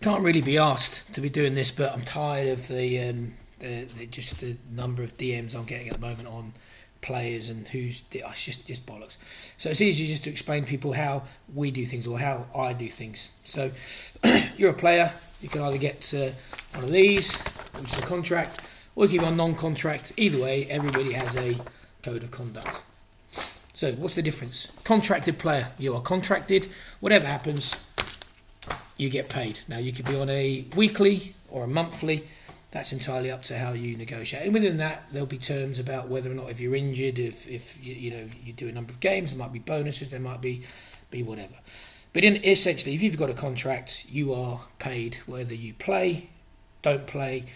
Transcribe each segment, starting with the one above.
Can't really be asked to be doing this, but I'm tired of just the number of DMs I'm getting at the moment on players and it's just bollocks. So it's easy just to explain to people how we do things or how I do things. So you're a player, you can either get one of these, which is a contract, or you can go on non-contract. Either way, everybody has a code of conduct. So what's the difference? Contracted player, you are contracted. Whatever happens, you get paid. Now you could be on a weekly or a monthly. That's entirely up to how you negotiate. And within that, there'll be terms about whether or not if you're injured, if you do a number of games, there might be bonuses, there might be whatever. But essentially, if you've got a contract, you are paid whether you play, don't play,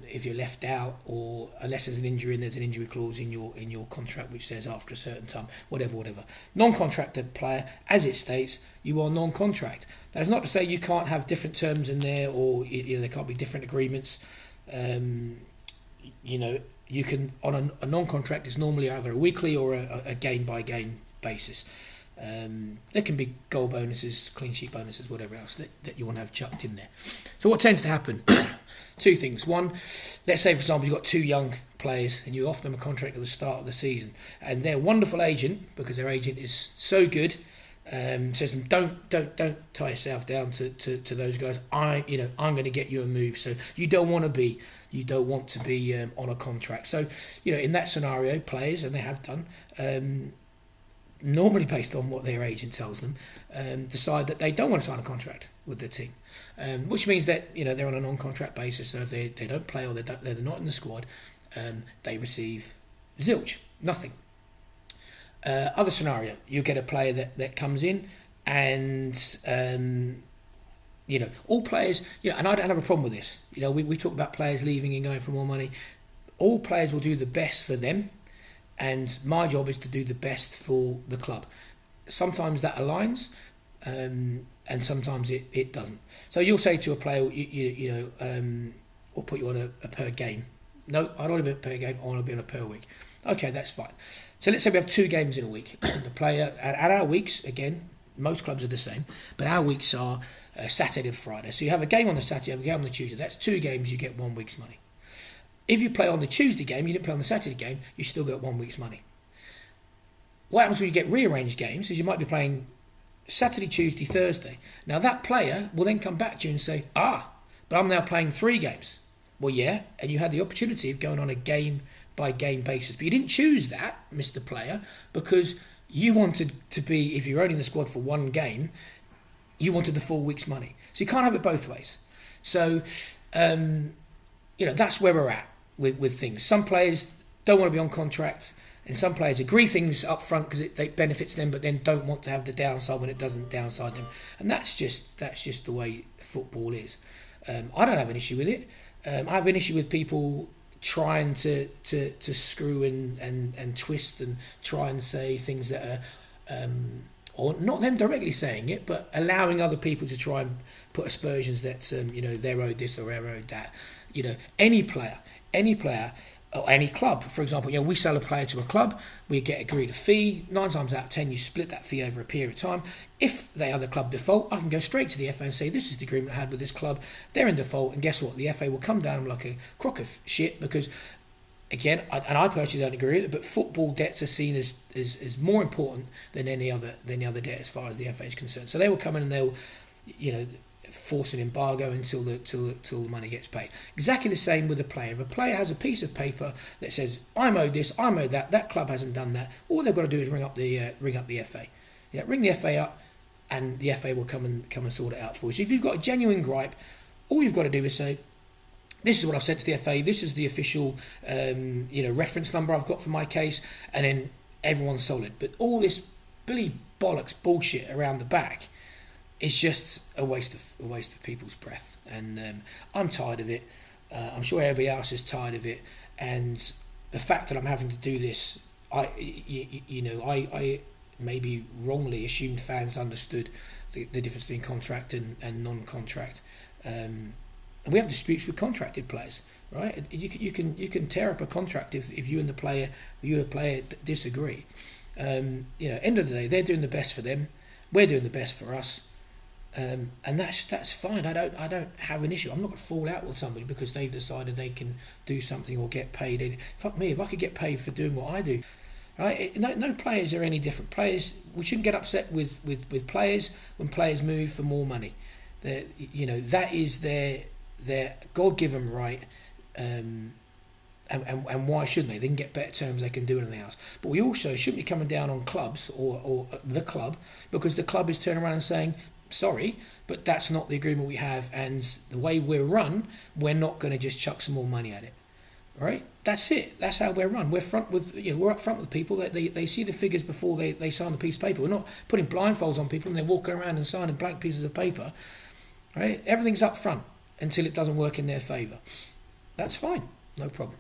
if you're left out, or unless there's an injury and there's an injury clause in your contract which says after a certain time, whatever. Non-contracted player, as it states, you are non-contract. That's not to say you can't have different terms in there, or there can't be different agreements. You can on a non-contract. It's normally either a weekly or a game-by-game basis. There can be goal bonuses, clean sheet bonuses, whatever else that you want to have chucked in there. So what tends to happen? Two things. One, let's say for example you've got two young players and you offer them a contract at the start of the season, and their wonderful agent, because their agent is so good, says to them, don't tie yourself down to those guys. I'm going to get you a move, so you don't want to be on a contract. So in that scenario, players, and they have done, normally based on what their agent tells them, decide that they don't want to sign a contract with the team, which means that they're on a non-contract basis. So if they don't play or they're not in the squad, they receive zilch, nothing. Other scenario, you get a player that comes in, and all players, and I don't have a problem with this. We talk about players leaving and going for more money. All players will do the best for them, and my job is to do the best for the club. Sometimes that aligns, and sometimes it doesn't. So you'll say to a player, we'll put you on a per game. No, I don't want to be on a per game, I want to be on a per week. Okay, that's fine. So let's say we have 2 games in a week. The player, at our weeks, again, most clubs are the same, but our weeks are Saturday and Friday. So you have a game on the Saturday, you have a game on the Tuesday. That's 2 games, you get 1 week's money. If you play on the Tuesday game, you didn't play on the Saturday game, you still get 1 week's money. What happens when you get rearranged games is you might be playing Saturday, Tuesday, Thursday. Now that player will then come back to you and say, but I'm now playing 3 games. Well, yeah, and you had the opportunity of going on a game-by-game basis. But you didn't choose that, Mr. Player, because you wanted to be, if you're only in the squad for 1 game, you wanted the full week's money. So you can't have it both ways. So, that's where we're at with things. Some players don't want to be on contract, and some players agree things up front because it benefits them, but then don't want to have the downside when it doesn't downside them. And that's just the way football is. I don't have an issue with it. I have an issue with people trying to screw and twist and try and say things that are, or not them directly saying it, but allowing other people to try and put aspersions that they're owed this or they're owed that. Any player, or any club, for example, we sell a player to a club, we get agreed a fee. 9 times out of 10, you split that fee over a period of time. If they are the club default, I can go straight to the FA and say, this is the agreement I had with this club. They're in default, and guess what? The FA will come down like a crock of shit because, again, I personally don't agree with it, but football debts are seen as more important than any other debt as far as the FA is concerned. So they will come in and they'll, force an embargo until the money gets paid. Exactly the same with a player. If a player has a piece of paper that says, I'm owed this, I'm owed that club hasn't done that, all they've got to do is ring up the FA. Ring the FA up, and the FA will come and sort it out for you. So if you've got a genuine gripe, all you've got to do is say, this is what I've sent to the FA, this is the official reference number I've got for my case, and then everyone's solid. But all this Billy bollocks bullshit around the back, it's just a waste of people's breath, and I'm tired of it. I'm sure everybody else is tired of it, and the fact that I'm having to do this, I maybe wrongly assumed fans understood the difference between contract and non-contract, and we have disputes with contracted players, right? You can tear up a contract if you and a player disagree. End of the day, they're doing the best for them, we're doing the best for us. And that's fine. I don't have an issue. I'm not going to fall out with somebody because they've decided they can do something or get paid. And fuck me, if I could get paid for doing what I do, right? No players are any different. Players, we shouldn't get upset with players when players move for more money. That is their God-given right. And why shouldn't they? They can get better terms. They can do anything else. But we also shouldn't be coming down on clubs or the club because the club is turning around and saying, sorry, but that's not the agreement we have, and the way we're run, we're not going to just chuck some more money at it. Right? That's it. That's how we're run. We're up front with people. They see the figures before they sign the piece of paper. We're not putting blindfolds on people and they're walking around and signing blank pieces of paper. Right? Everything's up front until it doesn't work in their favour. That's fine. No problem.